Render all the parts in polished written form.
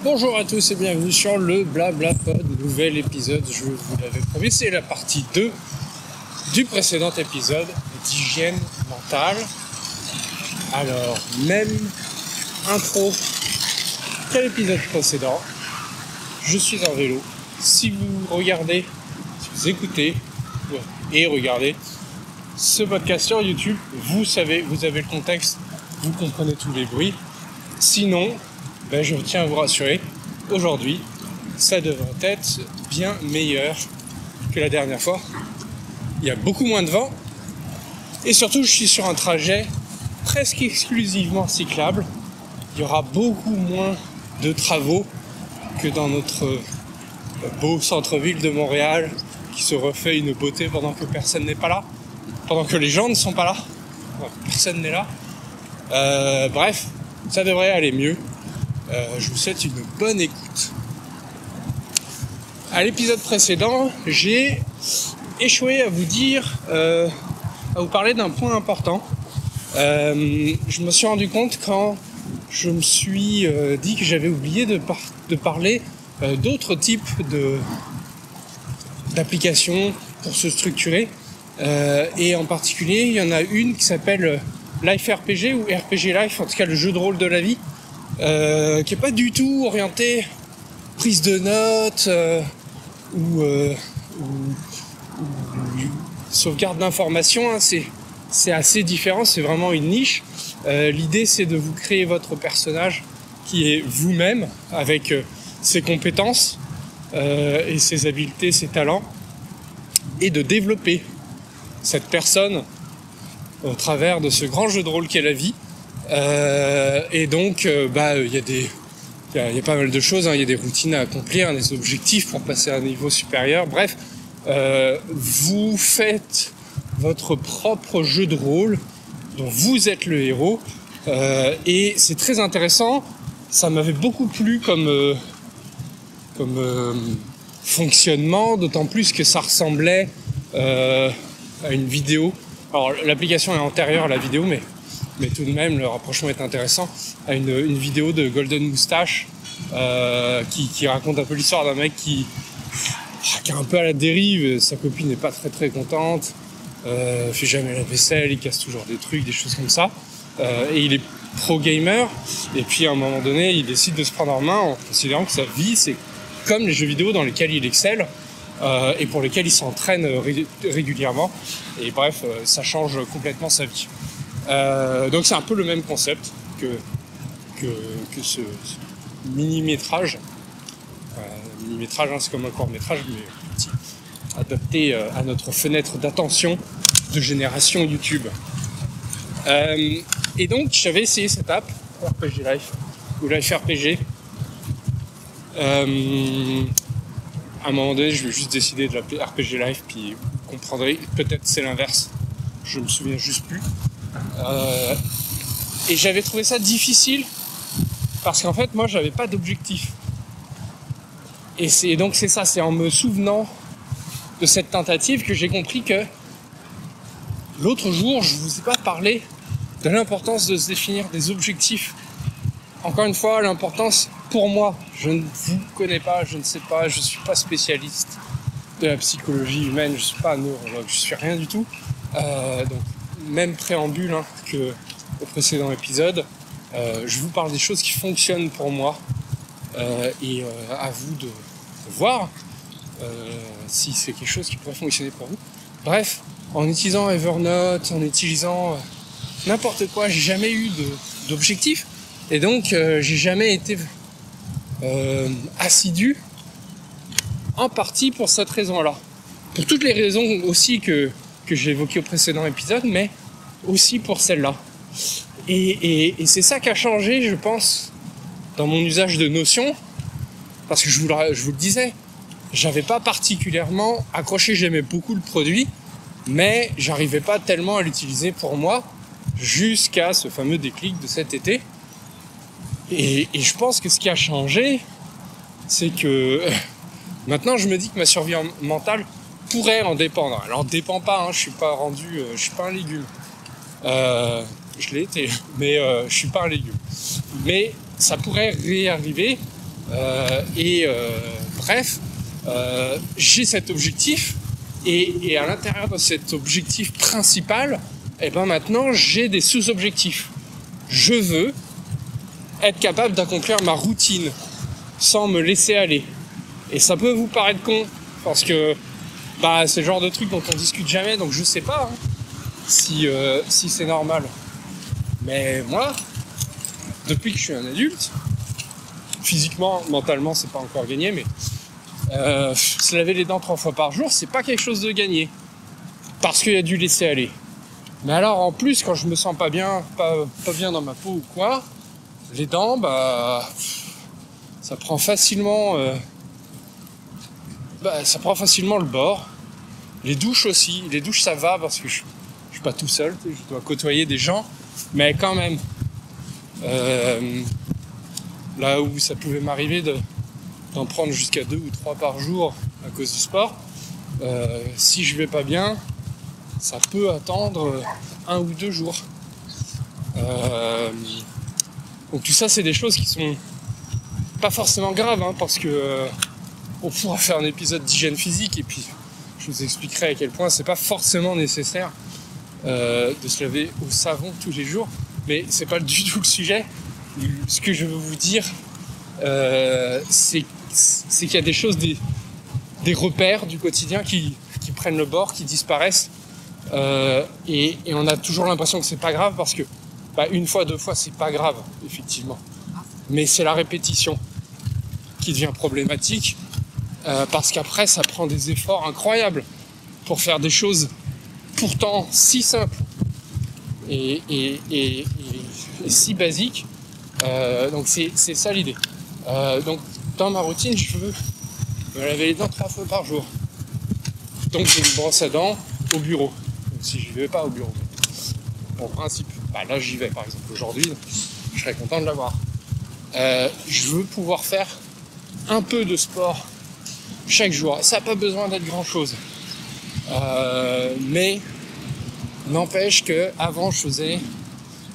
Bonjour à tous et bienvenue sur le BlablaPod, nouvel épisode, je vous l'avais promis, c'est la partie 2 du précédent épisode d'hygiène mentale. Alors, même intro qu'à l'épisode précédent, je suis en vélo. Si vous regardez, si vous écoutez et regardez ce podcast sur YouTube, vous savez, vous avez le contexte, vous comprenez tous les bruits. Sinon, je tiens à vous rassurer, aujourd'hui, ça devrait être bien meilleur que la dernière fois. Il y a beaucoup moins de vent et surtout, je suis sur un trajet presque exclusivement cyclable. Il y aura beaucoup moins de travaux que dans notre beau centre-ville de Montréal qui se refait une beauté pendant que personne n'est pas là, pendant que les gens ne sont pas là, personne n'est là. Bref, ça devrait aller mieux. Je vous souhaite une bonne écoute. À l'épisode précédent, j'ai échoué à vous dire, à vous parler d'un point important. Je me suis rendu compte quand je me suis dit que j'avais oublié de parler d'autres types d'applications pour se structurer. Et en particulier, il y en a une qui s'appelle Life RPG ou RPG Life, en tout cas le jeu de rôle de la vie. Qui est pas du tout orienté prise de notes ou sauvegarde d'informations, hein. C'est assez différent, c'est vraiment une niche. L'idée, c'est de vous créer votre personnage qui est vous-même avec ses compétences et ses habiletés, ses talents, et de développer cette personne au travers de ce grand jeu de rôle qu'est la vie. Et donc, il y a pas mal de choses, hein. Il y a des routines à accomplir, des objectifs pour passer à un niveau supérieur. Bref, vous faites votre propre jeu de rôle dont vous êtes le héros. Et c'est très intéressant. Ça m'avait beaucoup plu comme fonctionnement, d'autant plus que ça ressemblait à une vidéo. Alors, l'application est antérieure à la vidéo, mais tout de même, le rapprochement est intéressant, à une vidéo de Golden Moustache qui raconte un peu l'histoire d'un mec qui est un peu à la dérive. Sa copine n'est pas très très contente, fait jamais la vaisselle, il casse toujours des trucs, des choses comme ça. Et il est pro-gamer, et puis à un moment donné, il décide de se prendre en main en considérant que sa vie, c'est comme les jeux vidéo dans lesquels il excelle, et pour lesquels il s'entraîne régulièrement. Et bref, ça change complètement sa vie. Donc c'est un peu le même concept que ce mini-métrage. Mini-métrage, hein, c'est comme un court-métrage, mais petit, adapté à notre fenêtre d'attention de génération YouTube. Et donc j'avais essayé cette app, RPG Life, ou Life RPG. À un moment donné, je vais juste décider de l'appeler RPG Life, puis vous comprendrez, peut-être c'est l'inverse, je me souviens juste plus. Et j'avais trouvé ça difficile parce qu'en fait moi j'avais pas d'objectif, et donc c'est ça, c'est en me souvenant de cette tentative que j'ai compris que l'autre jour je vous ai pas parlé de l'importance de se définir des objectifs. Encore une fois, l'importance pour moi, je ne vous connais pas, je ne sais pas, je suis pas spécialiste de la psychologie humaine, je suis pas neurologue, je suis rien du tout, donc même préambule, hein, que au précédent épisode, je vous parle des choses qui fonctionnent pour moi, et à vous de voir si c'est quelque chose qui pourrait fonctionner pour vous. Bref, en utilisant Evernote, en utilisant n'importe quoi, j'ai jamais eu d'objectif, et donc j'ai jamais été assidu, en partie pour cette raison-là. Pour toutes les raisons aussi que j'ai évoquées au précédent épisode, mais aussi pour celle-là. Et c'est ça qui a changé, je pense, dans mon usage de Notion, parce que je vous le disais, j'avais pas particulièrement accroché, j'aimais beaucoup le produit, mais j'arrivais pas tellement à l'utiliser pour moi, jusqu'à ce fameux déclic de cet été. Et je pense que ce qui a changé, c'est que maintenant je me dis que ma survie mentale pourrait en dépendre. Alors dépend pas, hein, je suis pas un légume. Je l'ai été, mais je suis pas un légume. Mais ça pourrait réarriver Bref, j'ai cet objectif et à l'intérieur de cet objectif principal, maintenant j'ai des sous-objectifs. Je veux être capable d'accomplir ma routine sans me laisser aller. Et ça peut vous paraître con, parce que c'est le genre de truc dont on discute jamais, donc je sais pas si c'est normal. Mais moi, depuis que je suis un adulte, physiquement, mentalement, c'est pas encore gagné, mais se laver les dents 3 fois par jour, c'est pas quelque chose de gagné. Parce qu'il y a du laisser aller. Mais alors, en plus, quand je me sens pas bien dans ma peau ou quoi, les dents, ça prend facilement le bord. Les douches aussi. Les douches, ça va parce que je suis pas tout seul, je dois côtoyer des gens. Mais quand même, là où ça pouvait m'arriver d'en prendre jusqu'à 2 ou 3 par jour à cause du sport, si je vais pas bien, ça peut attendre 1 ou 2 jours. Donc tout ça, c'est des choses qui sont pas forcément graves, parce que on pourra faire un épisode d'hygiène physique et puis je vous expliquerai à quel point c'est pas forcément nécessaire de se laver au savon tous les jours, mais c'est pas du tout le sujet. Ce que je veux vous dire, c'est qu'il y a des choses, des repères du quotidien qui prennent le bord, qui disparaissent, et on a toujours l'impression que c'est pas grave parce que 1 fois, 2 fois, c'est pas grave, effectivement. Mais c'est la répétition qui devient problématique, parce qu'après, ça prend des efforts incroyables pour faire des choses pourtant si simples et si basiques. Donc c'est ça l'idée. Donc dans ma routine, je veux me laver les dents 3 fois par jour. Donc j'ai une brosse à dents au bureau. Donc, si je vais pas au bureau, en principe, là j'y vais par exemple aujourd'hui, je serais content de l'avoir. Je veux pouvoir faire un peu de sport chaque jour. Ça n'a pas besoin d'être grand chose. Mais n'empêche que avant je faisais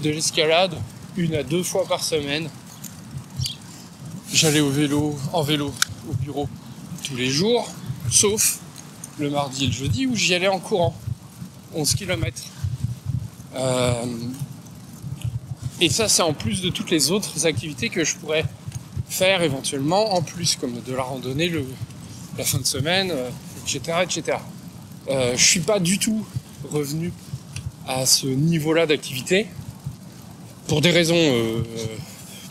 de l'escalade 1 à 2 fois par semaine. J'allais en vélo au bureau tous les jours, sauf le mardi et le jeudi où j'y allais en courant, 11 km. Et ça, c'est en plus de toutes les autres activités que je pourrais faire éventuellement, en plus, comme de la randonnée la fin de semaine, etc. etc. Je suis pas du tout revenu à ce niveau-là d'activité, pour des raisons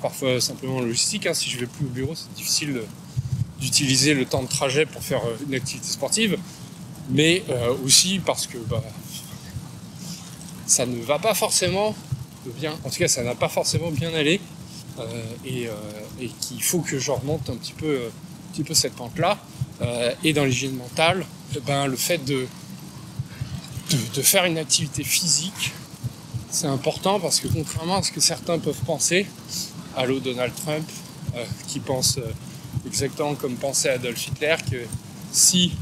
parfois simplement logistiques. Si je vais plus au bureau, c'est difficile d'utiliser le temps de trajet pour faire une activité sportive, mais aussi parce que ça ne va pas forcément bien, en tout cas ça n'a pas forcément bien allé, et qu'il faut que je remonte un petit peu cette pente-là. Et dans l'hygiène mentale, le fait de faire une activité physique, c'est important, parce que contrairement à ce que certains peuvent penser, allô Donald Trump, qui pense exactement comme pensait Adolf Hitler, que si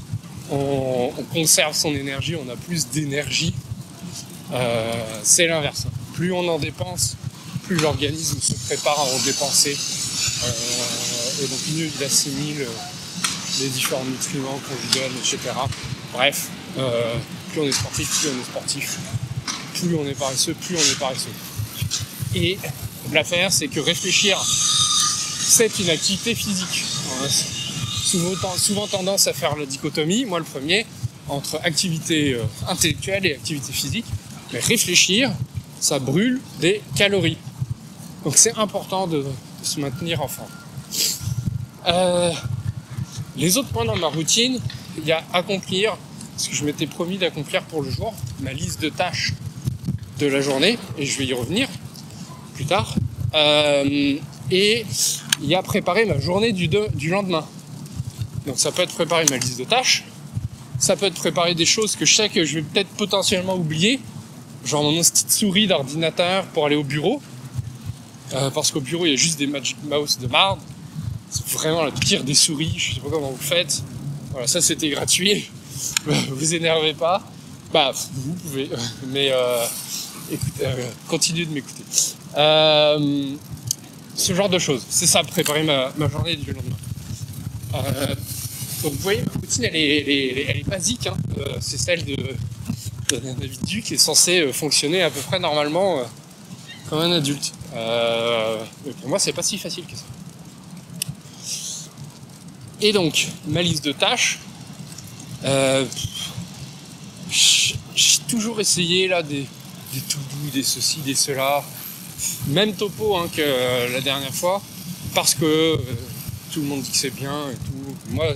on conserve son énergie, on a plus d'énergie, c'est l'inverse. Plus on en dépense, plus l'organisme se prépare à en dépenser, et donc mieux il assimile les différents nutriments qu'on lui donne, etc. Bref, plus on est sportif, plus on est paresseux, Et l'affaire, c'est que réfléchir, c'est une activité physique. Souvent tendance à faire la dichotomie, moi le premier, entre activité intellectuelle et activité physique. Mais réfléchir, ça brûle des calories. Donc c'est important de se maintenir en forme. Les autres points dans ma routine, il y a accomplir ce que je m'étais promis d'accomplir pour le jour, ma liste de tâches de la journée, et je vais y revenir plus tard. Et il y a préparer ma journée du lendemain. Donc ça peut être préparer ma liste de tâches, ça peut être préparer des choses que je sais que je vais peut-être potentiellement oublier, genre mon petite souris d'ordinateur pour aller au bureau, parce qu'au bureau il y a juste des Magic Mouse de marde. C'est vraiment la pire des souris, je sais pas comment vous faites. Voilà, ça c'était gratuit, vous énervez pas. Vous pouvez, mais écoutez, continuez de m'écouter. ce genre de choses. C'est ça, préparer ma journée du lendemain. Donc vous voyez, ma routine, elle est basique. Hein. C'est celle d'un individu qui est censé fonctionner à peu près normalement comme un adulte. Mais pour moi, c'est pas si facile que ça. Et donc, ma liste de tâches, j'ai toujours essayé là des to-do, des ceci, des cela, même topo hein, que la dernière fois, parce que tout le monde dit que c'est bien et tout. Moi,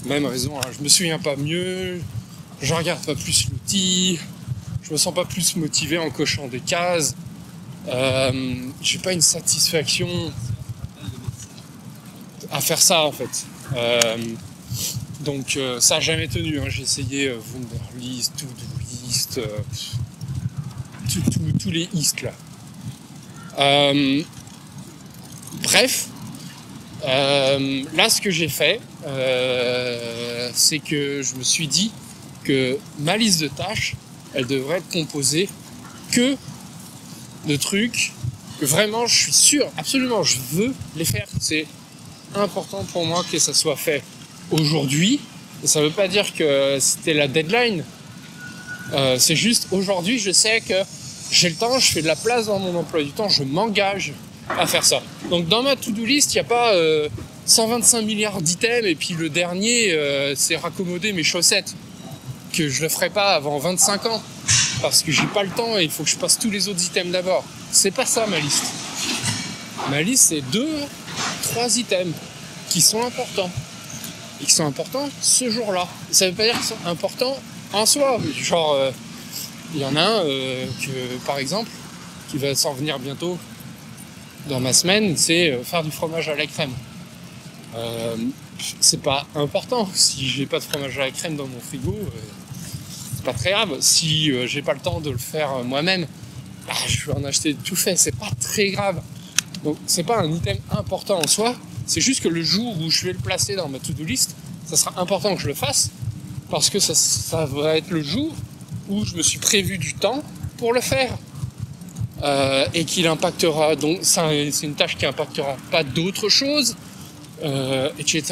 même raison, hein, je me souviens pas mieux, je regarde pas plus l'outil, je me sens pas plus motivé en cochant des cases, j'ai pas une satisfaction à faire ça en fait. Donc ça a jamais tenu, hein. J'ai essayé Wunderlist, To-Do-List, tous les istes là. Bref, là ce que j'ai fait, c'est que je me suis dit que ma liste de tâches, elle devrait être composée que de trucs que vraiment je suis sûr, absolument je veux les faire. C'est important pour moi que ça soit fait aujourd'hui. Et ça veut pas dire que c'était la deadline. C'est juste aujourd'hui je sais que j'ai le temps, je fais de la place dans mon emploi du temps, je m'engage à faire ça. Donc dans ma to-do list, il n'y a pas 125 milliards d'items et puis le dernier c'est raccommoder mes chaussettes. Que je le ferai pas avant 25 ans parce que j'ai pas le temps et il faut que je passe tous les autres items d'abord. C'est pas ça ma liste. Ma liste c'est 2-3 items qui sont importants et qui sont importants ce jour-là. Ça veut pas dire qu'ils sont importants en soi. Genre il y en a un que par exemple qui va s'en venir bientôt dans ma semaine, c'est faire du fromage à la crème. C'est pas important. Si j'ai pas de fromage à la crème dans mon frigo, c'est pas très grave. Si j'ai pas le temps de le faire moi-même, je vais en acheter tout fait. C'est pas très grave. Donc c'est pas un item important en soi. C'est juste que le jour où je vais le placer dans ma to-do list, ça sera important que je le fasse parce que ça va être le jour où je me suis prévu du temps pour le faire. Et qu'il impactera. Donc c'est une tâche qui impactera pas d'autres choses. Etc.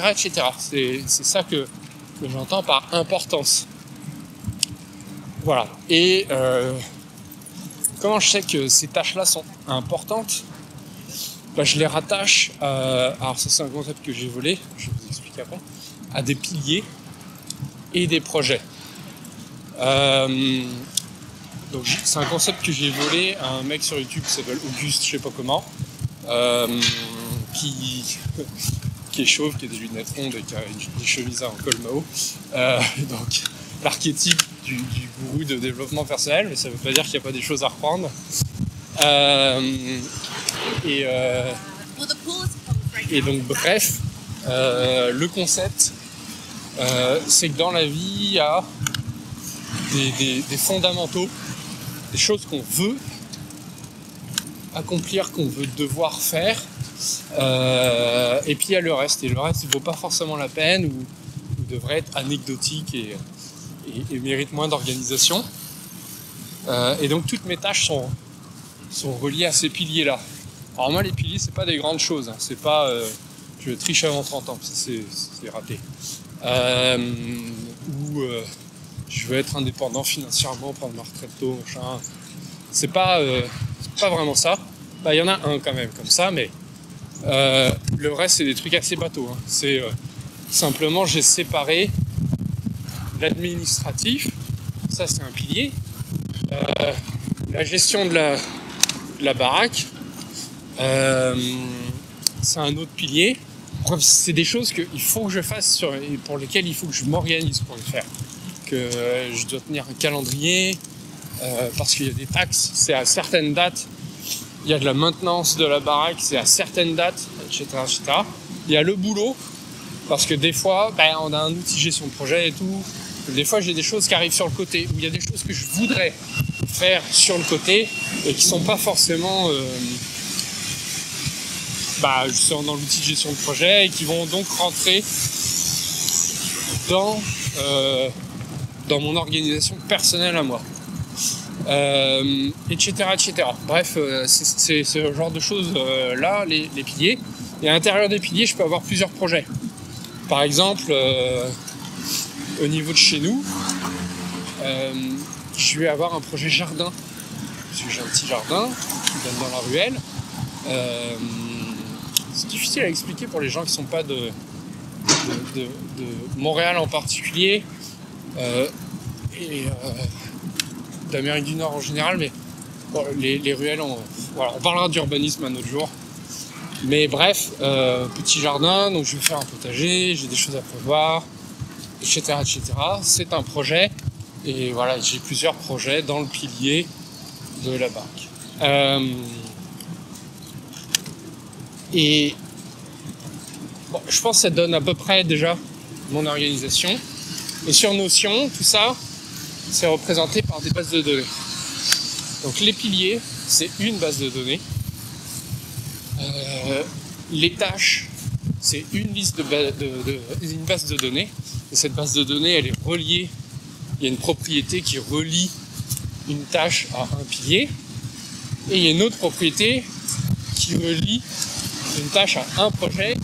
C'est ça que j'entends par importance. Voilà. Et comment je sais que ces tâches-là sont importantes ? Je les rattache alors ça c'est un concept que j'ai volé, je vais vous expliquer après, à des piliers et des projets. Donc c'est un concept que j'ai volé à un mec sur YouTube qui s'appelle Auguste, je sais pas comment, qui est chauve, qui a des lunettes rondes et qui a des chemises en col Mao. Donc l'archétype du gourou de développement personnel, mais ça veut pas dire qu'il n'y a pas des choses à reprendre. Et donc bref, le concept, c'est que dans la vie, il y a des fondamentaux, des choses qu'on veut accomplir, qu'on veut devoir faire, et puis il y a le reste, et le reste ne vaut pas forcément la peine ou devrait être anecdotique et mérite moins d'organisation. Et donc toutes mes tâches sont reliées à ces piliers-là. Alors moi les piliers c'est pas des grandes choses, hein. C'est pas je triche avant 30 ans, ça c'est raté. Ou je veux être indépendant financièrement, prendre ma retraite tôt, machin. C'est pas vraiment ça. Il y en a un quand même comme ça, mais le reste c'est des trucs assez bateaux, hein. C'est simplement j'ai séparé l'administratif, ça c'est un pilier, la gestion de la baraque, c'est un autre pilier. Bref, c'est des choses qu'il faut que je fasse et pour lesquelles il faut que je m'organise pour le faire. Que je dois tenir un calendrier parce qu'il y a des taxes, c'est à certaines dates. Il y a de la maintenance de la baraque, c'est à certaines dates, etc. Il y a le boulot, parce que des fois, on a un outil gestion de projet et tout. Des fois, j'ai des choses qui arrivent sur le côté, ou il y a des choses que je voudrais faire sur le côté et qui sont pas forcément dans l'outil de gestion de projet et qui vont donc rentrer dans mon organisation personnelle à moi. etc. Bref, c'est ce genre de choses là, les piliers. Et à l'intérieur des piliers, je peux avoir plusieurs projets. Par exemple, au niveau de chez nous, je vais avoir un projet jardin. Parce que j'ai un petit jardin qui donne dans la ruelle. C'est difficile à expliquer pour les gens qui ne sont pas de Montréal en particulier et d'Amérique du Nord en général, mais bon, les ruelles, voilà, on parlera d'urbanisme un autre jour. Mais bref, petit jardin, donc je vais faire un potager, j'ai des choses à prévoir, etc. C'est un projet, et voilà, j'ai plusieurs projets dans le pilier de la barque. Et bon, je pense que ça donne à peu près déjà mon organisation. Et sur Notion, tout ça, c'est représenté par des bases de données. Donc les piliers, c'est une base de données. Les tâches, c'est une liste une base de données. Et cette base de données, elle est reliée. Il y a une propriété qui relie une tâche à un pilier. Et il y a une autre propriété qui relie une tâche à un projet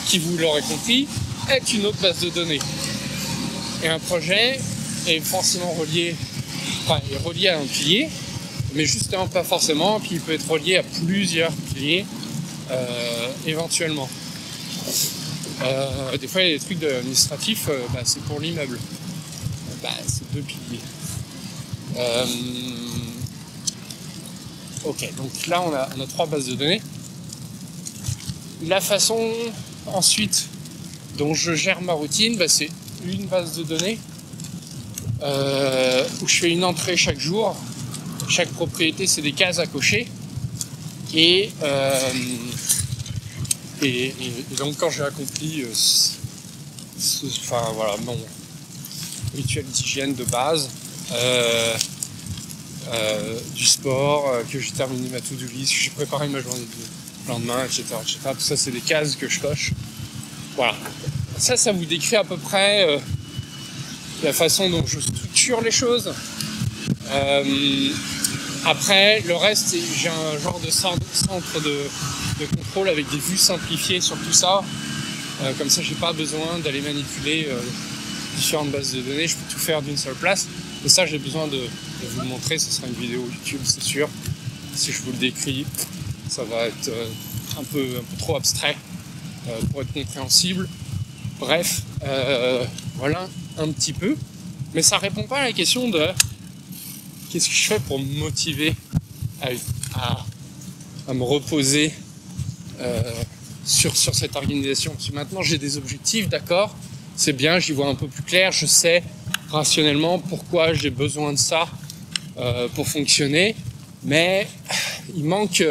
qui, vous l'aurez compris, est une autre base de données. Et un projet est forcément relié à un pilier, mais justement pas forcément, puis il peut être relié à plusieurs piliers éventuellement. Des fois, il y a des trucs administratifs, c'est pour l'immeuble. C'est 2 piliers. Ok, donc là, on a 3 bases de données. La façon ensuite dont je gère ma routine, c'est une base de données où je fais une entrée chaque jour. Chaque propriété, c'est des cases à cocher. Et donc quand j'ai accompli mon rituel d'hygiène de base, du sport, que j'ai terminé ma to-do list, que j'ai préparé ma journée de lendemain, etc. Tout ça, c'est des cases que je coche. Voilà. Ça vous décrit à peu près la façon dont je structure les choses. Après, le reste, j'ai un genre de centre de contrôle avec des vues simplifiées sur tout ça. Comme ça, j'ai pas besoin d'aller manipuler différentes bases de données. Je peux tout faire d'une seule place. Et ça, j'ai besoin de vous le montrer. Ce sera une vidéo YouTube, c'est sûr. Si je vous le décris, ça va être un peu trop abstrait pour être compréhensible. Bref, voilà un petit peu. Mais ça répond pas à la question de qu'est-ce que je fais pour me motiver à me reposer sur cette organisation. Parce que maintenant j'ai des objectifs, d'accord, c'est bien, j'y vois un peu plus clair, je sais rationnellement pourquoi j'ai besoin de ça pour fonctionner, mais il manque,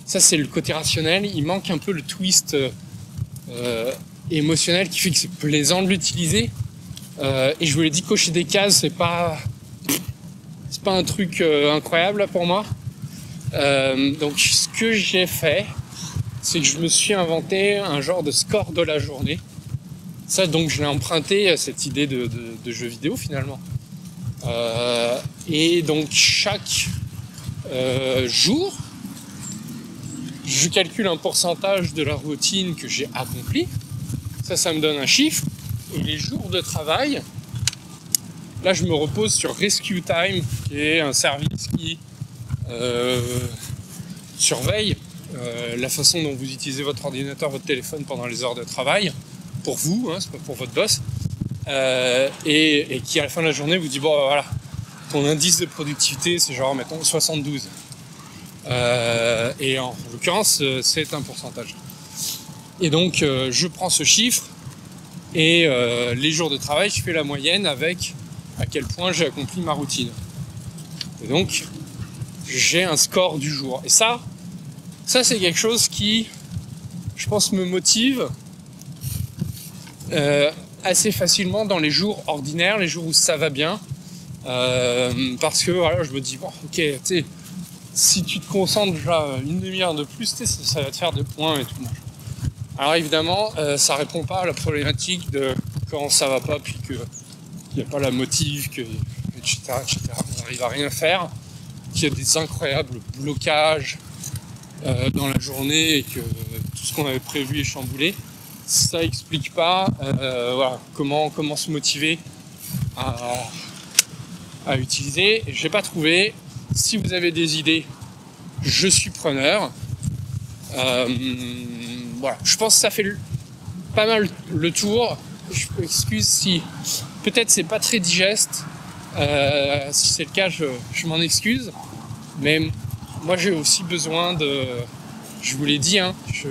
ça c'est le côté rationnel, il manque un peu le twist émotionnel qui fait que c'est plaisant de l'utiliser. Et je vous l'ai dit, cocher des cases, c'est pas un truc incroyable là, pour moi. Donc ce que j'ai fait, c'est que je me suis inventé un genre de score de la journée. Ça, donc, je l'ai emprunté à cette idée de jeu vidéo finalement. Et donc chaque jour, je calcule un pourcentage de la routine que j'ai accomplie. Ça me donne un chiffre. Et les jours de travail, là je me repose sur Rescue Time, qui est un service qui surveille la façon dont vous utilisez votre ordinateur, votre téléphone pendant les heures de travail, pour vous, hein, c'est pas pour votre boss, et qui à la fin de la journée vous dit bon voilà, ton indice de productivité c'est genre mettons 72. Et en l'occurrence c'est un pourcentage. Et donc je prends ce chiffre et les jours de travail je fais la moyenne avec à quel point j'ai accompli ma routine. Et donc j'ai un score du jour. Et ça c'est quelque chose qui, je pense, me motive assez facilement dans les jours ordinaires, les jours où ça va bien, parce que voilà, je me dis bon, ok, tu sais, si tu te concentres déjà une demi-heure de plus, ça va te faire des points et tout. Alors évidemment, ça répond pas à la problématique de quand ça va pas, puis qu'il n'y a pas la motive, etc. n'arrive à rien faire, qu'il y a des incroyables blocages dans la journée et que tout ce qu'on avait prévu est chamboulé, ça explique pas voilà, comment se motiver à utiliser. J'ai pas trouvé. Si vous avez des idées, je suis preneur. Voilà, je pense que ça fait pas mal le tour. Je m'excuse si peut-être c'est pas très digeste. Si c'est le cas, je m'en excuse. Mais moi j'ai aussi besoin de... Je vous l'ai dit, hein, je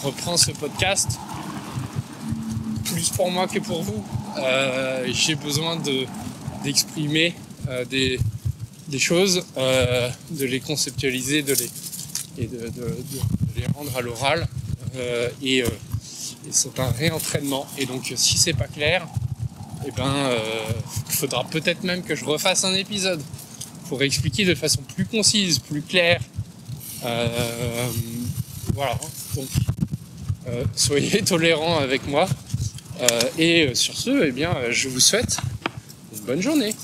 reprends ce podcast plus pour moi que pour vous. J'ai besoin d'exprimer des choses, de les conceptualiser, et de les rendre à l'oral. Et c'est un réentraînement. Et donc si c'est pas clair, il faudra peut-être même que je refasse un épisode pour expliquer de façon plus concise, plus claire. Voilà. Donc soyez tolérants avec moi. Et sur ce, je vous souhaite une bonne journée.